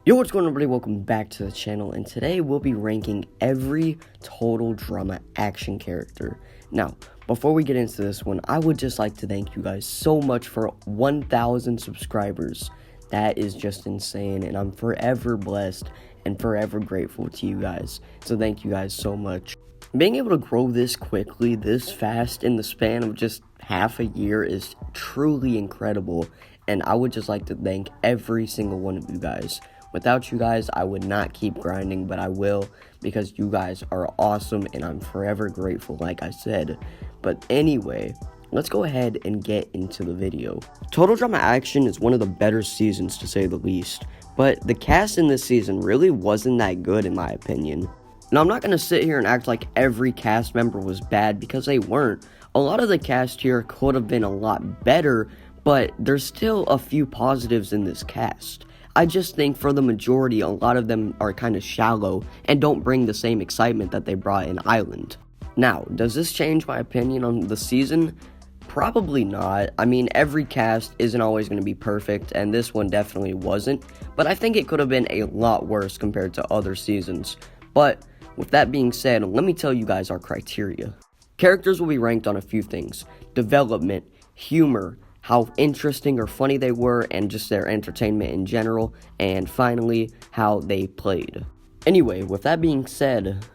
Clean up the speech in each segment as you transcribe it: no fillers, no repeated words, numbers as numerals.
Yo, what's going on, everybody? Welcome back to the channel, and today we'll be ranking every total drama action character. Now, before we get into this one, I would just like to thank you guys so much for 1,000 subscribers. That is just insane, and I'm forever blessed and forever grateful to you guys. So thank you guys so much. Being able to grow this quickly, this fast, in the span of just half a year is truly incredible, and I would just like to thank every single one of you guys. Without you guys, I would not keep grinding, but I will, because you guys are awesome, and I'm forever grateful, like I said. But anyway, let's go ahead and get into the video. Total Drama Action is one of the better seasons, to say the least, but the cast in this season really wasn't that good, in my opinion. Now, I'm not going to sit here and act like every cast member was bad, because they weren't. A lot of the cast here could have been a lot better, but there's still a few positives in this cast. I just think for the majority, a lot of them are kind of shallow and don't bring the same excitement that they brought in Island. Now, does this change my opinion on the season? Probably not. I mean, every cast isn't always going to be perfect, and this one definitely wasn't, but I think it could have been a lot worse compared to other seasons. But with that being said, let me tell you guys our criteria. Characters will be ranked on a few things: development, humor, how interesting or funny they were, and just their entertainment in general, and finally, how they played. Anyway, with that being said,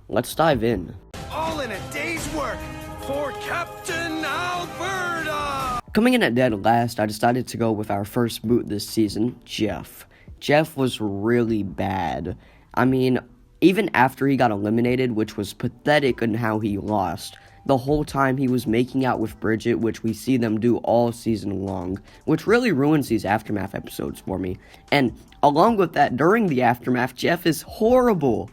let's dive in. All in a day's work for Captain Alberta! Coming in at dead last, I decided to go with our first boot this season, Jeff. Jeff was really bad. I mean, even after he got eliminated, which was pathetic in how he lost, the whole time he was making out with Bridget, which we see them do all season long, which really ruins these Aftermath episodes for me. And along with that, during the Aftermath, Jeff is horrible.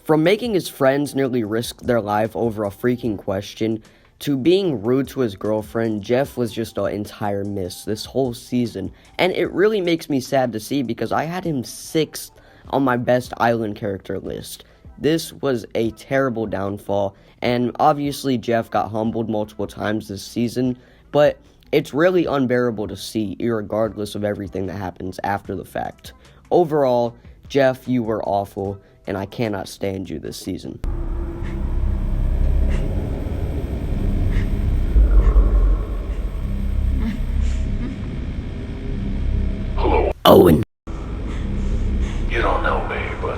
From making his friends nearly risk their life over a freaking question, to being rude to his girlfriend, Jeff was just an entire miss this whole season. And it really makes me sad to see, because I had him 6th on my best island character list. This was a terrible downfall, and obviously Jeff got humbled multiple times this season, but it's really unbearable to see, irregardless of everything that happens after the fact. Overall, Jeff, you were awful, and I cannot stand you this season. Hello. Owen. You don't know me, but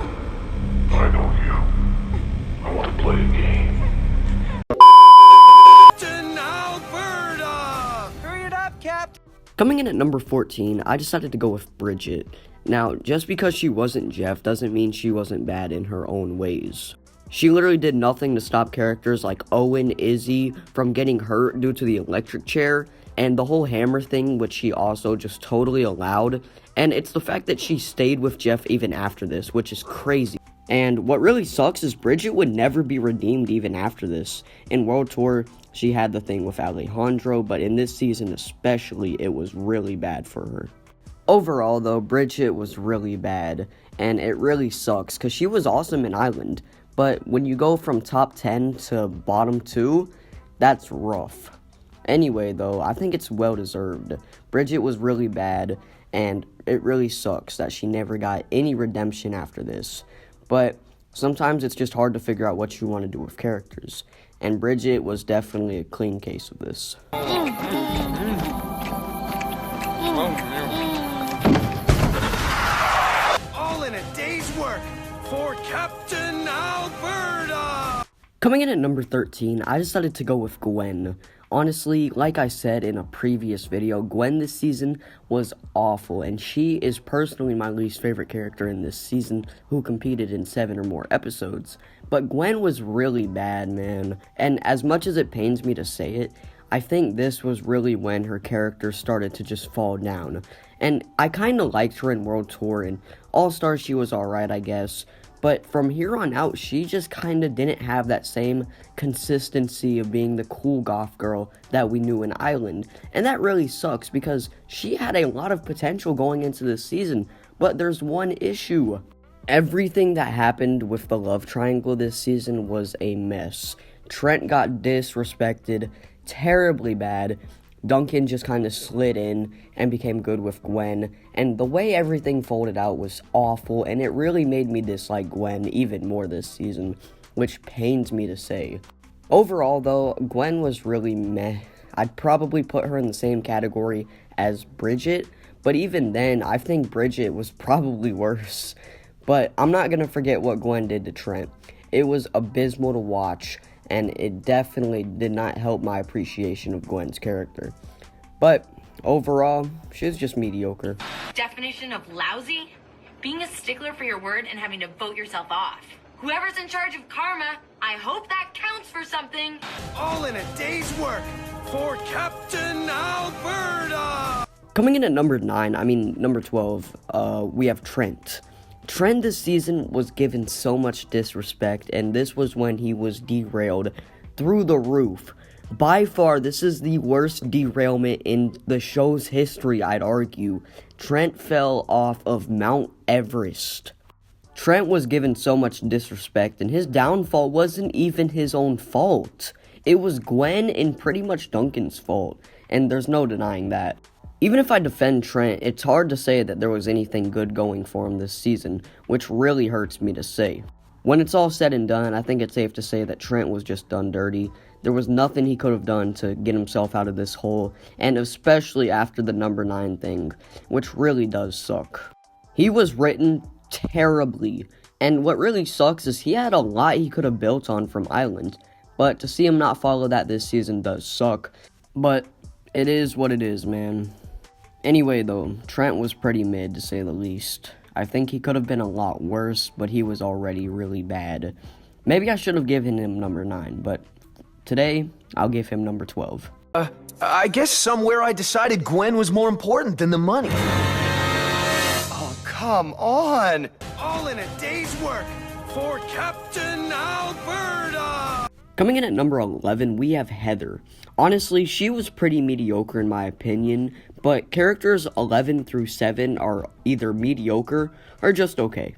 I know you. I want to play a game. Captain Alberta! Hurry it up, Captain! Coming in at number 14, I decided to go with Bridget. Now, just because she wasn't Jeff doesn't mean she wasn't bad in her own ways. She literally did nothing to stop characters like Owen, Izzy from getting hurt due to the electric chair, and the whole hammer thing, which she also just totally allowed. And it's the fact that she stayed with Jeff even after this, which is crazy. And what really sucks is Bridget would never be redeemed even after this. In World Tour, she had the thing with Alejandro, but in this season especially, it was really bad for her. Overall, though, Bridget was really bad, and it really sucks, because she was awesome in Island. But when you go from top 10 to bottom 2, that's rough. Anyway, though, I think it's well-deserved. Bridget was really bad, and it really sucks that she never got any redemption after this. But sometimes it's just hard to figure out what you want to do with characters, and Bridget was definitely a clean case of this. All in a day's work for Captain Alberta! Coming in at number 13, I decided to go with Gwen. Honestly, like I said in a previous video, Gwen this season was awful, and she is personally my least favorite character in this season who competed in 7 or more episodes. But Gwen was really bad, man, and as much as it pains me to say it, I think this was really when her character started to just fall down. And I kinda liked her in World Tour, and All-Star she was alright, I guess. But from here on out, she just kind of didn't have that same consistency of being the cool goth girl that we knew in Island. And that really sucks, because she had a lot of potential going into this season. But there's one issue. Everything that happened with the love triangle this season was a mess. Trent got disrespected terribly bad. Duncan just kind of slid in and became good with Gwen, and the way everything folded out was awful, and it really made me dislike Gwen even more this season, which pains me to say. Overall, though, Gwen was really meh. I'd probably put her in the same category as Bridget, but even then, I think Bridget was probably worse. But I'm not gonna forget what Gwen did to Trent. It was abysmal to watch, and it definitely did not help my appreciation of Gwen's character. But overall, she was just mediocre. Definition of lousy? Being a stickler for your word and having to vote yourself off. Whoever's in charge of karma, I hope that counts for something. All in a day's work for Captain Alberta! Coming in at number 12, we have Trent. Trent this season was given so much disrespect, and this was when he was derailed through the roof. By far, this is the worst derailment in the show's history, I'd argue. Trent fell off of Mount Everest. Trent was given so much disrespect, and his downfall wasn't even his own fault. It was Gwen and pretty much Duncan's fault, and there's no denying that. Even if I defend Trent, it's hard to say that there was anything good going for him this season, which really hurts me to say. When it's all said and done, I think it's safe to say that Trent was just done dirty. There was nothing he could have done to get himself out of this hole, and especially after the number 9 thing, which really does suck. He was written terribly, and what really sucks is he had a lot he could have built on from Island, but to see him not follow that this season does suck, but it is what it is, man. Anyway, though, Trent was pretty mid, to say the least. I think he could have been a lot worse, but he was already really bad. Maybe I should have given him number 9, but today, I'll give him number 12. I guess somewhere I decided Gwen was more important than the money. Oh, come on! All in a day's work for Captain Alberta! Coming in at number 11, we have Heather. Honestly, she was pretty mediocre in my opinion, but characters 11 through 7 are either mediocre or just okay.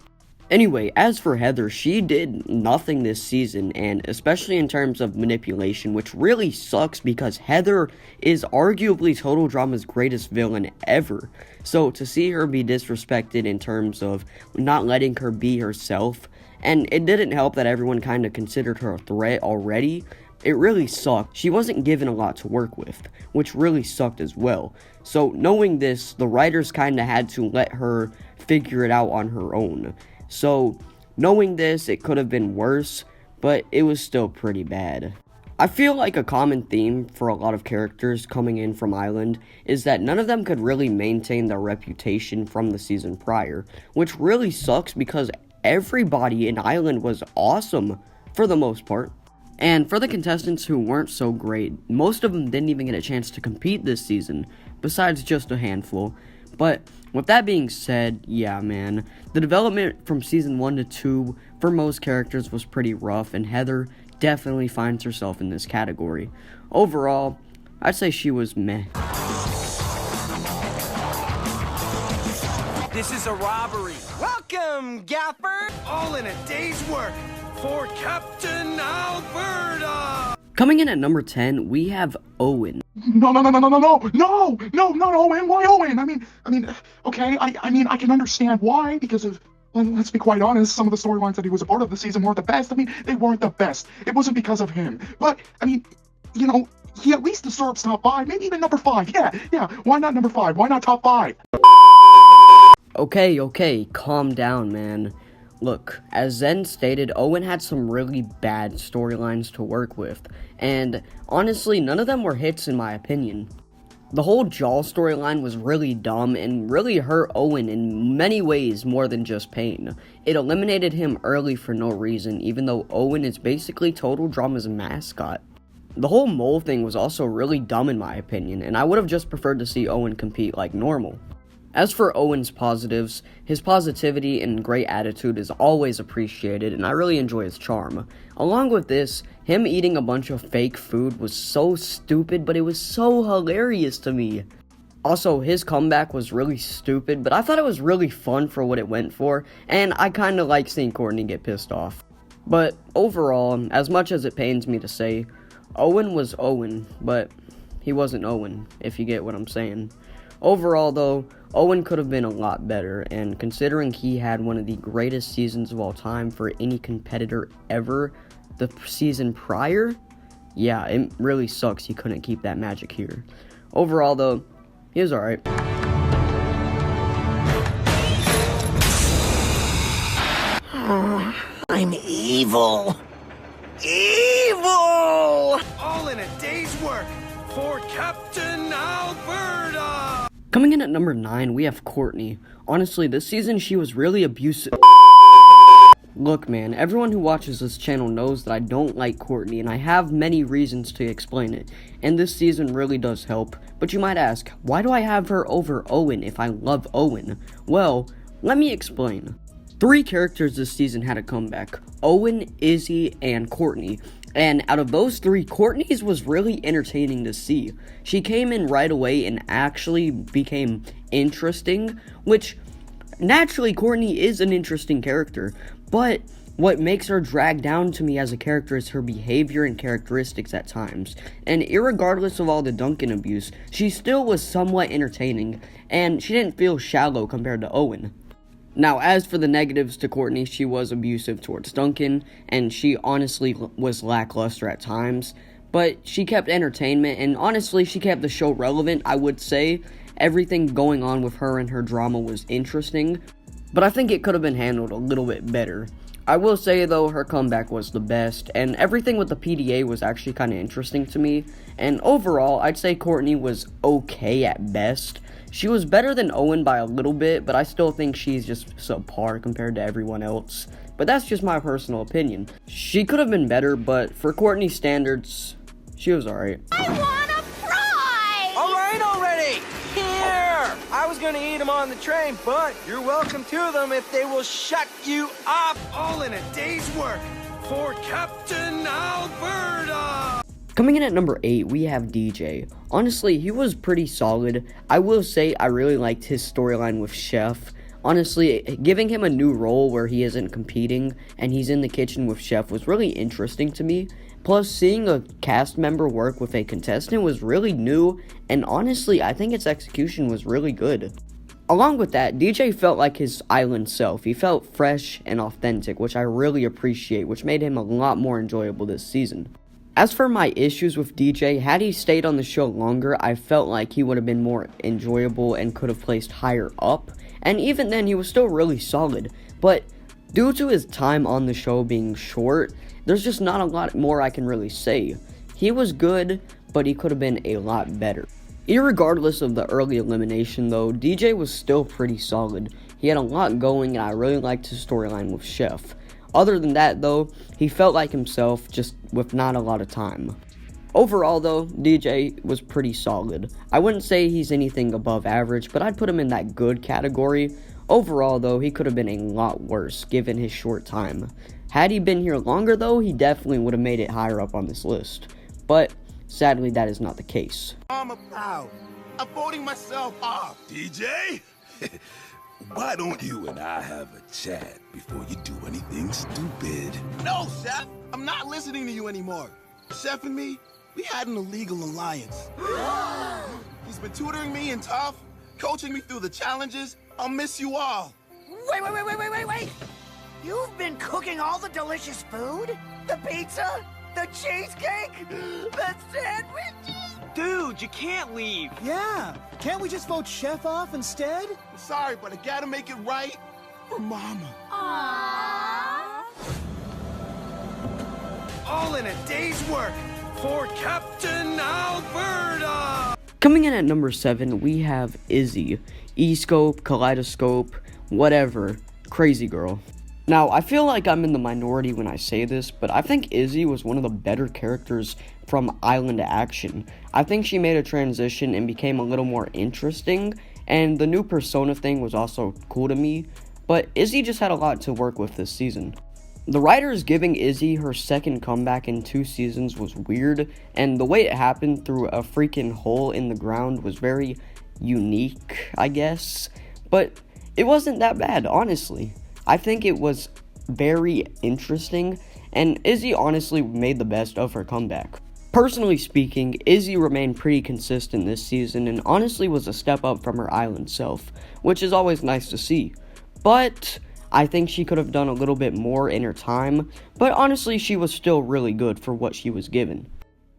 Anyway, as for Heather, she did nothing this season, and especially in terms of manipulation, which really sucks because Heather is arguably Total Drama's greatest villain ever. So to see her be disrespected in terms of not letting her be herself, and it didn't help that everyone kind of considered her a threat already, it really sucked. She wasn't given a lot to work with, which really sucked as well. So knowing this, the writers kind of had to let her figure it out on her own. So knowing this, it could have been worse, but it was still pretty bad. I feel like a common theme for a lot of characters coming in from Island is that none of them could really maintain their reputation from the season prior, which really sucks because everybody in Island was awesome for the most part. And for the contestants who weren't so great, most of them didn't even get a chance to compete this season, besides just a handful. But with that being said, yeah man, the development from season 1 to 2 for most characters was pretty rough, and Heather definitely finds herself in this category. Overall, I'd say she was meh. This is a robbery. Welcome, Gaffer! All in a day's work for Captain Alberta! Coming in at number 10, we have Owen. No, not Owen. Why Owen? I mean, okay, I can understand why, because of, well, let's be quite honest, some of the storylines that he was a part of this season weren't the best. I mean, they weren't the best. It wasn't because of him. But, I mean, you know, he at least deserves top 5, maybe even number 5. Yeah, why not number 5? Why not top 5? Okay, calm down, man. Look, as Zen stated, Owen had some really bad storylines to work with, and honestly, none of them were hits in my opinion. The whole Jaw storyline was really dumb and really hurt Owen in many ways more than just pain. It eliminated him early for no reason, even though Owen is basically Total Drama's mascot. The whole mole thing was also really dumb in my opinion, and I would have just preferred to see Owen compete like normal. As for Owen's positives, his positivity and great attitude is always appreciated, and I really enjoy his charm. Along with this, him eating a bunch of fake food was so stupid, but it was so hilarious to me. Also, his comeback was really stupid, but I thought it was really fun for what it went for, and I kinda like seeing Courtney get pissed off. But overall, as much as it pains me to say, Owen was Owen, but he wasn't Owen, if you get what I'm saying. Overall, though, Owen could have been a lot better, and considering he had one of the greatest seasons of all time for any competitor ever the season prior, yeah, it really sucks he couldn't keep that magic here. Overall, though, he was alright. I'm evil. Evil! All in a day's work for Captain Alberta! Coming in at number 9, we have Courtney. Honestly, this season she was really abusive. Look, man, everyone who watches this channel knows that I don't like Courtney, and I have many reasons to explain it, and this season really does help. But you might ask, why do I have her over Owen if I love Owen? Well, let me explain. 3 characters this season had a comeback: Owen, Izzy, and Courtney. And out of those 3, Courtney's was really entertaining to see. She came in right away and actually became interesting, which, naturally, Courtney is an interesting character, but what makes her drag down to me as a character is her behavior and characteristics at times. And irregardless of all the Duncan abuse, she still was somewhat entertaining, and she didn't feel shallow compared to Owen. Now, as for the negatives to Courtney, she was abusive towards Duncan, and she honestly was lackluster at times, but she kept entertainment, and honestly, she kept the show relevant, I would say. Everything going on with her and her drama was interesting, but I think it could have been handled a little bit better. I will say, though, her comeback was the best, and everything with the PDA was actually kind of interesting to me, and overall, I'd say Courtney was okay at best. She was better than Owen by a little bit, but I still think she's just subpar compared to everyone else. But that's just my personal opinion. She could have been better, but for Courtney's standards, she was alright. I wanna fry! Alright already! Here! I was gonna eat them on the train, but you're welcome to them if they will shut you up! All in a day's work for Captain Alberta! Coming in at number 8, we have DJ. Honestly, he was pretty solid. I will say I really liked his storyline with Chef. Honestly, giving him a new role where he isn't competing and he's in the kitchen with Chef was really interesting to me. Plus, seeing a cast member work with a contestant was really new, and honestly, I think its execution was really good. Along with that, DJ felt like his island self. He felt fresh and authentic, which I really appreciate, which made him a lot more enjoyable this season. As for my issues with DJ, had he stayed on the show longer, I felt like he would have been more enjoyable and could have placed higher up, and even then he was still really solid, but due to his time on the show being short, there's just not a lot more I can really say. He was good, but he could have been a lot better. Irregardless of the early elimination though, DJ was still pretty solid. He had a lot going, and I really liked his storyline with Chef. Other than that, though, he felt like himself, just with not a lot of time. Overall, though, DJ was pretty solid. I wouldn't say he's anything above average, but I'd put him in that good category. Overall, though, he could have been a lot worse, given his short time. Had he been here longer, though, he definitely would have made it higher up on this list. But, sadly, that is not the case. I'm voting myself off. DJ? Why don't you and I have a chat before you do anything stupid? No, Chef. I'm not listening to you anymore. Chef and me, we had an illegal alliance. He's been tutoring me in tough, coaching me through the challenges. I'll miss you all. Wait. You've been cooking all the delicious food? The pizza? The cheesecake? The sandwiches? Dude, you can't leave! Yeah, can't we just vote Chef off instead? I'm sorry, but I gotta make it right for Mama. Aww. All in a day's work for Captain Alberta! Coming in at number 7, we have Izzy. E-scope, kaleidoscope, whatever. Crazy girl. Now, I feel like I'm in the minority when I say this, but I think Izzy was one of the better characters from Island to Action. I think she made a transition and became a little more interesting, and the new persona thing was also cool to me, but Izzy just had a lot to work with this season. The writers giving Izzy her second comeback in 2 seasons was weird, and the way it happened through a freaking hole in the ground was very unique, I guess, but it wasn't that bad, honestly. I think it was very interesting, and Izzy honestly made the best of her comeback. Personally speaking, Izzy remained pretty consistent this season and honestly was a step up from her island self, which is always nice to see. But I think she could have done a little bit more in her time, but honestly she was still really good for what she was given.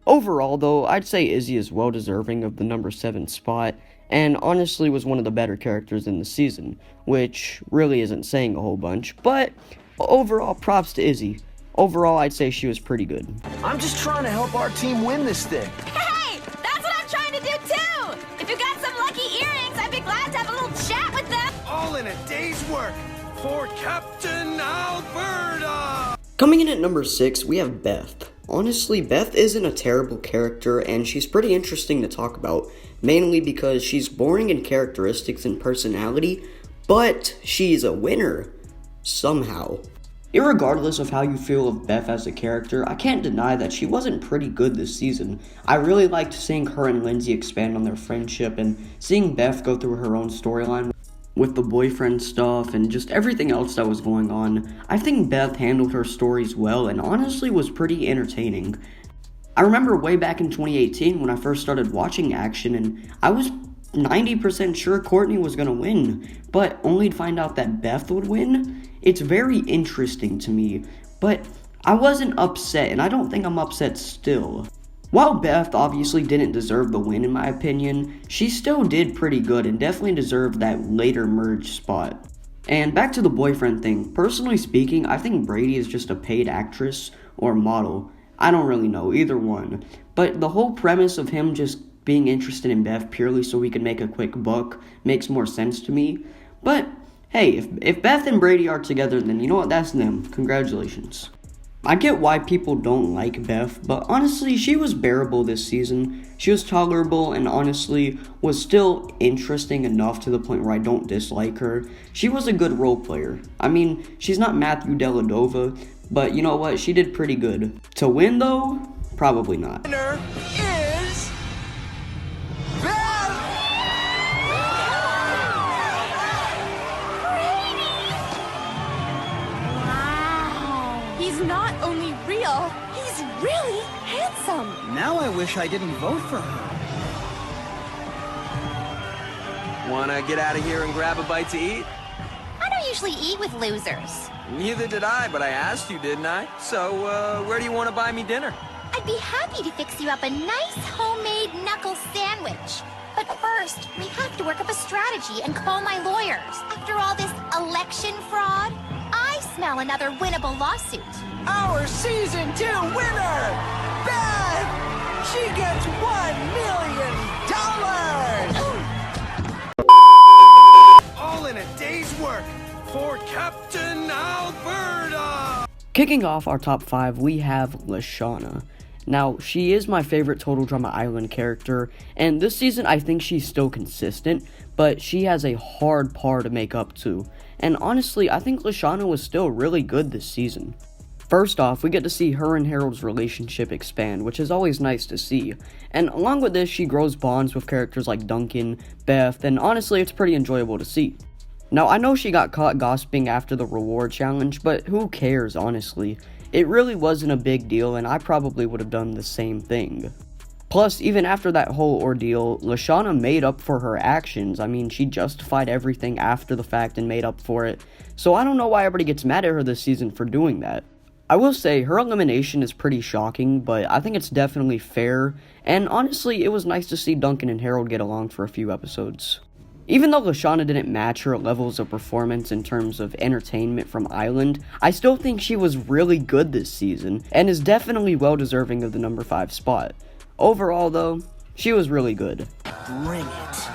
Overall though, I'd say Izzy is well deserving of the number 7 spot, and honestly was one of the better characters in the season, which really isn't saying a whole bunch, but overall props to Izzy. Overall, I'd say she was pretty good. I'm just trying to help our team win this thing. Hey, that's what I'm trying to do too! If you got some lucky earrings, I'd be glad to have a little chat with them! All in a day's work for Captain Alberta! Coming in at number 6, we have Beth. Honestly, Beth isn't a terrible character, and she's pretty interesting to talk about, mainly because she's boring in characteristics and personality, but she's a winner. Somehow. Irregardless of how you feel of Beth as a character, I can't deny that she wasn't pretty good this season. I really liked seeing her and Lindsay expand on their friendship, and seeing Beth go through her own storyline with the boyfriend stuff and just everything else that was going on. I think Beth handled her stories well and honestly was pretty entertaining. I remember way back in 2018 when I first started watching Action, and I was 90% sure Courtney was gonna win, but only to find out that Beth would win. It's very interesting to me, but I wasn't upset, and I don't think I'm upset still. While Beth obviously didn't deserve the win in my opinion, she still did pretty good and definitely deserved that later merge spot. And back to the boyfriend thing, personally speaking, I think Brady is just a paid actress or model. I don't really know, either one. But the whole premise of him just being interested in Beth purely so he can make a quick buck makes more sense to me. But hey, if Beth and Brady are together, then you know what, that's them. Congratulations. I get why people don't like Beth, but honestly, she was bearable this season. She was tolerable and honestly was still interesting enough to the point where I don't dislike her. She was a good role player. I mean, she's not Matthew Dellavedova, but you know what, she did pretty good. To win though, probably not. Winner is Beth! Wow! He's not only real, he's really handsome! Now I wish I didn't vote for her. Wanna get out of here and grab a bite to eat? I don't usually eat with losers. Neither did I, but I asked you, didn't I? So, where do you want to buy me dinner? I'd be happy to fix you up a nice homemade knuckle sandwich. But first, we have to work up a strategy and call my lawyers. After all this election fraud, I smell another winnable lawsuit. Our Season 2 winner, Beth! She gets $1 million! All in a day's work for Captain Alberta! Kicking off our top 5, we have Lashana. Now, she is my favorite Total Drama Island character, and this season I think she's still consistent, but she has a hard par to make up to. And honestly, I think Lashana was still really good this season. First off, we get to see her and Harold's relationship expand, which is always nice to see. And along with this, she grows bonds with characters like Duncan, Beth, and honestly, it's pretty enjoyable to see. Now, I know she got caught gossiping after the reward challenge, but who cares, honestly? It really wasn't a big deal, and I probably would have done the same thing. Plus, even after that whole ordeal, Lashana made up for her actions. I mean, she justified everything after the fact and made up for it. So I don't know why everybody gets mad at her this season for doing that. I will say, her elimination is pretty shocking, but I think it's definitely fair, and honestly, it was nice to see Duncan and Harold get along for a few episodes. Even though Lashana didn't match her levels of performance in terms of entertainment from Island, I still think she was really good this season, and is definitely well deserving of the number 5 spot. Overall though, she was really good. Bring it.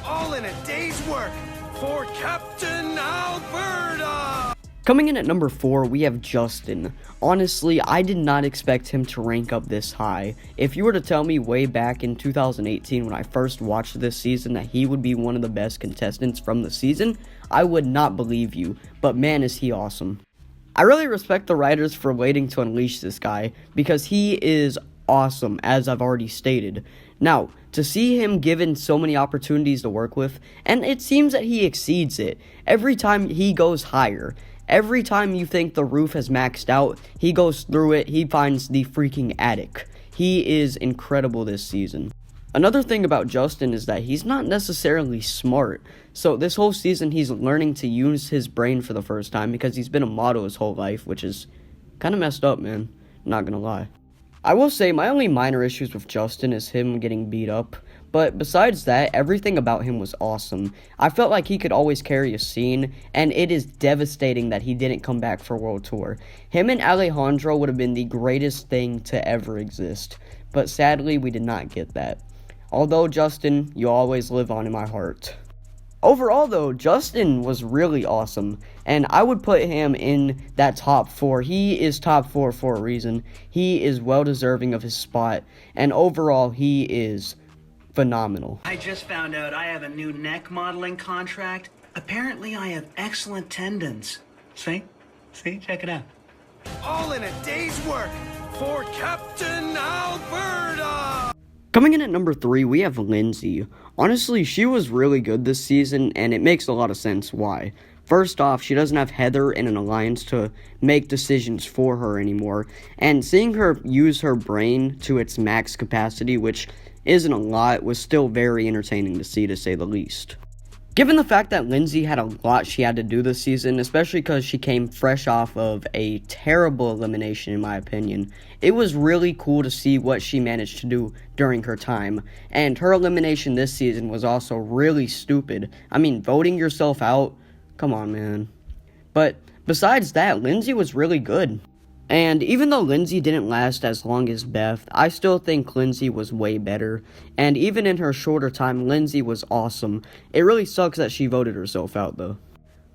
All in a day's work for Captain Alberta! Coming in at number 4, we have Justin. Honestly, I did not expect him to rank up this high. If you were to tell me way back in 2018 when I first watched this season that he would be one of the best contestants from the season, I would not believe you, but man is he awesome. I really respect the writers for waiting to unleash this guy, because he is awesome, as I've already stated. Now, to see him given so many opportunities to work with, and it seems that he exceeds it. Every time he goes higher, every time you think the roof has maxed out, he goes through it, he finds the freaking attic. He is incredible this season. Another thing about Justin is that he's not necessarily smart. So this whole season he's learning to use his brain for the first time because he's been a model his whole life, which is kind of messed up, man. Not gonna lie. I will say my only minor issues with Justin is him getting beat up. But besides that, everything about him was awesome. I felt like he could always carry a scene, and it is devastating that he didn't come back for World Tour. Him and Alejandro would have been the greatest thing to ever exist. But sadly, we did not get that. Although, Justin, you always live on in my heart. Overall, though, Justin was really awesome, and I would put him in that top 4. He is top 4 for a reason. He is well-deserving of his spot, and overall, he is phenomenal. I just found out I have a new neck modeling contract. Apparently, I have excellent tendons. See? Check it out. All in a day's work for Captain Alberta! Coming in at number 3, we have Lindsay. Honestly, she was really good this season, and it makes a lot of sense why. First off, she doesn't have Heather in an alliance to make decisions for her anymore, and seeing her use her brain to its max capacity, which isn't a lot, was still very entertaining to see, to say the least. Given the fact that Lindsay had a lot she had to do this season, especially because she came fresh off of a terrible elimination in my opinion, it was really cool to see what she managed to do during her time. And her elimination this season was also really stupid. I mean, voting yourself out? Come on, man. But besides that, Lindsay was really good. And even though Lindsay didn't last as long as Beth, I still think Lindsay was way better. And even in her shorter time, Lindsay was awesome. It really sucks that she voted herself out, though.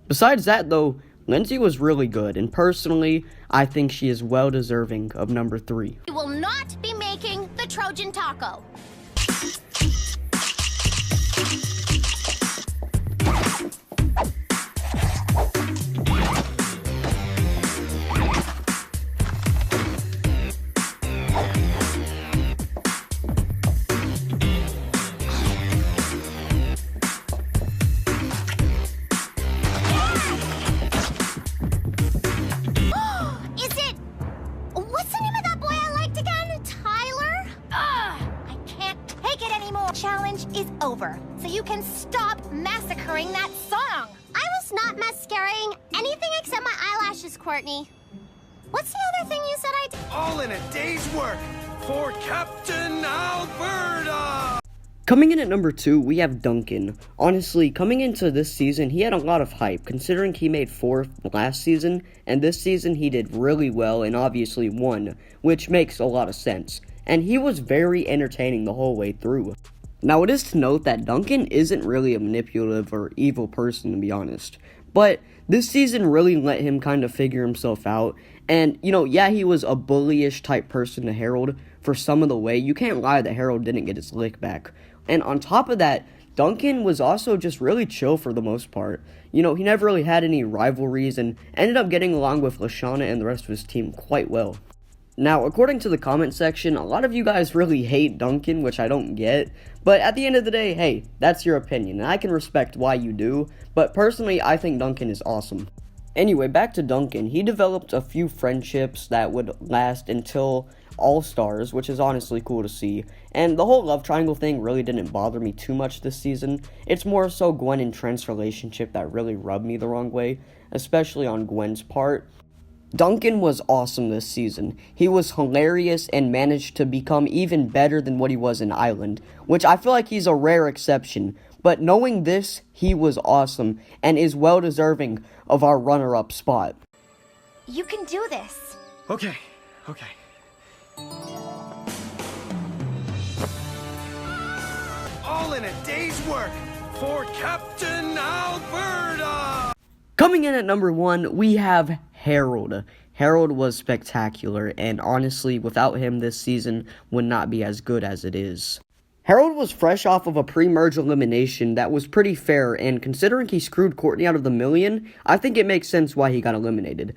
Besides that, though, Lindsay was really good. And personally, I think she is well deserving of number 3. We will not be making the Trojan taco. Is over, so you can stop massacring that song. I was not massacring anything except my eyelashes, Courtney. What's the other thing you said I did? All in a day's work for Captain Alberta! Coming in at number 2, we have Duncan. Honestly, coming into this season, he had a lot of hype, considering he made 4th last season, and this season he did really well and obviously won, which makes a lot of sense. And he was very entertaining the whole way through. Now, it is to note that Duncan isn't really a manipulative or evil person, to be honest. But this season really let him kind of figure himself out. And, yeah, he was a bullyish type person to Harold for some of the way. You can't lie that Harold didn't get his lick back. And on top of that, Duncan was also just really chill for the most part. He never really had any rivalries and ended up getting along with Lashana and the rest of his team quite well. Now, according to the comment section, a lot of you guys really hate Duncan, which I don't get. But at the end of the day, hey, that's your opinion, and I can respect why you do. But personally, I think Duncan is awesome. Anyway, back to Duncan. He developed a few friendships that would last until All-Stars, which is honestly cool to see. And the whole love triangle thing really didn't bother me too much this season. It's more so Gwen and Trent's relationship that really rubbed me the wrong way, especially on Gwen's part. Duncan was awesome this season. He was hilarious and managed to become even better than what he was in Island, which I feel like he's a rare exception. But knowing this, he was awesome and is well deserving of our runner-up spot. You can do this. Okay. All in a day's work for Captain Alberta! Coming in at number 1, we have Harold. Harold was spectacular, and honestly, without him, this season would not be as good as it is. Harold was fresh off of a pre-merge elimination that was pretty fair, and considering he screwed Courtney out of the million, I think it makes sense why he got eliminated.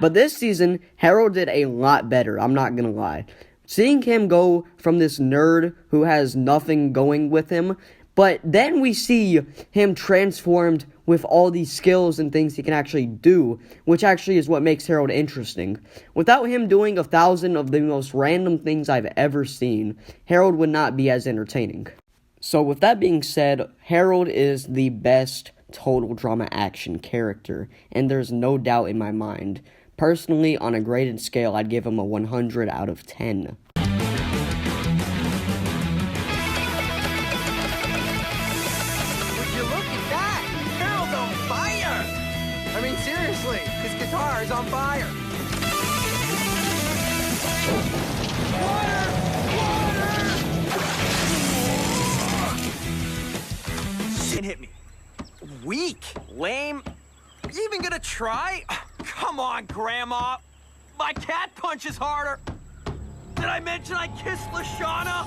But this season, Harold did a lot better, I'm not gonna lie. Seeing him go from this nerd who has nothing going with him, but then we see him transformed with all these skills and things he can actually do, which actually is what makes Harold interesting. Without him doing 1,000 of the most random things I've ever seen, Harold would not be as entertaining. So with that being said, Harold is the best total drama action character, and there's no doubt in my mind. Personally, on a graded scale, I'd give him a 100 out of 10. Would you look at that? Harold's on fire! I mean, seriously, his guitar is on fire. Water! Shit hit me. Weak, lame. You even gonna try? Come on, Grandma. My cat punches harder. Did I mention I kissed Lashana?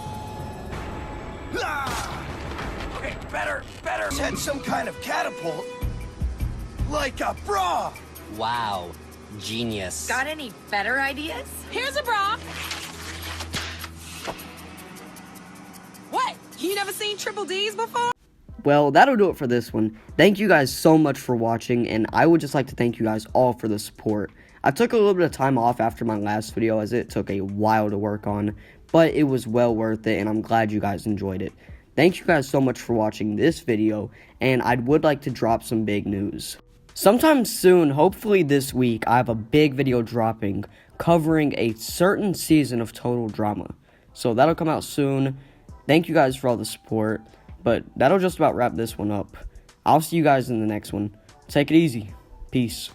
Ah! Okay, better. Said some kind of catapult. Like a bra. Wow, genius. Got any better ideas? Here's a bra. What? You never seen triple D's before? Well, that'll do it for this one. Thank you guys so much for watching, and I would just like to thank you guys all for the support. I took a little bit of time off after my last video as it took a while to work on, but it was well worth it, and I'm glad you guys enjoyed it. Thank you guys so much for watching this video, and I would like to drop some big news. Sometime soon, hopefully this week, I have a big video dropping covering a certain season of Total Drama. So that'll come out soon. Thank you guys for all the support. But that'll just about wrap this one up. I'll see you guys in the next one. Take it easy. Peace.